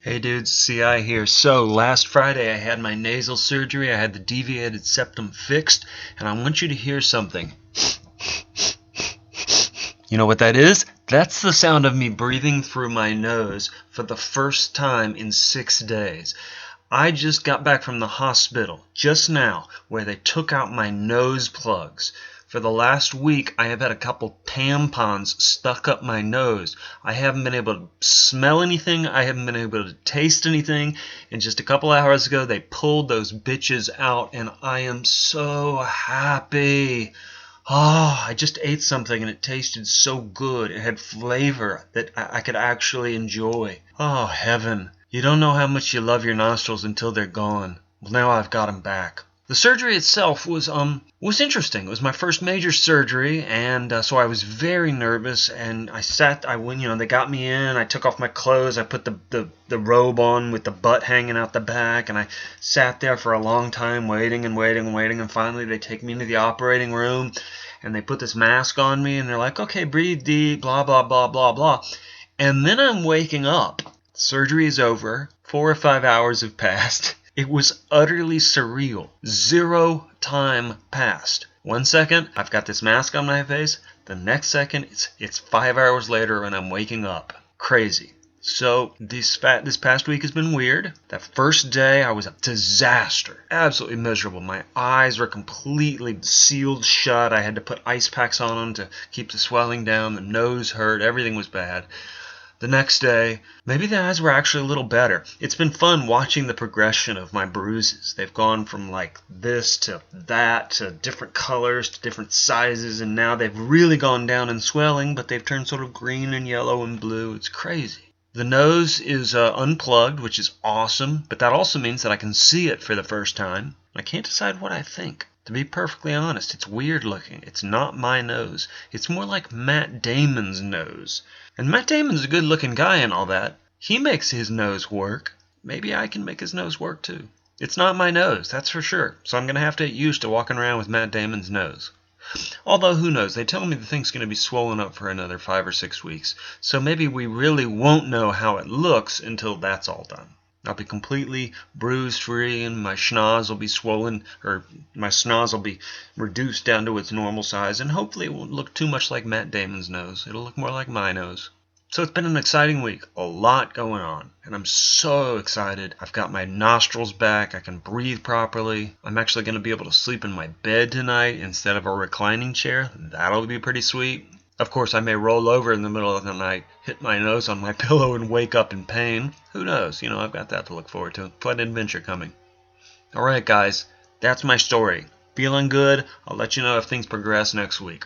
Hey dudes, CI here. So, last Friday I had my nasal surgery. I had the deviated septum fixed, and I want you to hear something. You know what that is? That's the sound of me breathing through my nose for the first time in 6 days. I just got back from the hospital just now where they took out my nose plugs. For the last week, I have had a couple tampons stuck up my nose. I haven't been able to smell anything. I haven't been able to taste anything. And just a couple hours ago, they pulled those bitches out, and I am so happy. Oh, I just ate something and it tasted so good. It had flavor that I could actually enjoy. Oh, heaven. You don't know how much you love your nostrils until they're gone. Well, now I've got them back. The surgery itself was interesting. It was my first major surgery, and so I was very nervous. And I went, they got me in. I took off my clothes. I put the robe on with the butt hanging out the back, and I sat there for a long time, waiting and waiting and waiting. And finally, they take me into the operating room, and they put this mask on me, and they're like, "Okay, breathe deep, blah blah blah blah blah." And then I'm waking up. Surgery is over. 4 or 5 hours have passed. It was utterly surreal. 0 time passed. 1 second, I've got this mask on my face. The next second, it's 5 hours later and I'm waking up. Crazy. So this past week has been weird. That first day I was a disaster. Absolutely miserable. My eyes were completely sealed shut. I had to put ice packs on them to keep the swelling down. The nose hurt. Everything was bad. The next day, maybe the eyes were actually a little better. It's been fun watching the progression of my bruises. They've gone from like this to that to different colors to different sizes, and now they've really gone down in swelling, but they've turned sort of green and yellow and blue. It's crazy. The nose is unplugged, which is awesome, but that also means that I can see it for the first time. I can't decide what I think. To be perfectly honest, it's weird looking. It's not my nose. It's more like Matt Damon's nose. And Matt Damon's a good looking guy and all that. He makes his nose work. Maybe I can make his nose work too. It's not my nose, that's for sure. So I'm going to have to get used to walking around with Matt Damon's nose. Although, who knows? They tell me the thing's going to be swollen up for another 5 or 6 weeks. So maybe we really won't know how it looks until that's all done. I'll be completely bruise free and my schnoz will be swollen, or my schnoz will be reduced down to its normal size, and hopefully it won't look too much like Matt Damon's nose. It'll look more like my nose. So it's been an exciting week, a lot going on, and I'm so excited. I've got my nostrils back, I can breathe properly. I'm actually going to be able to sleep in my bed tonight instead of a reclining chair. That'll be pretty sweet. Of course, I may roll over in the middle of the night, hit my nose on my pillow, and wake up in pain. Who knows? I've got that to look forward to. Quite an adventure coming. Alright, guys, that's my story. Feeling good. I'll let you know if things progress next week.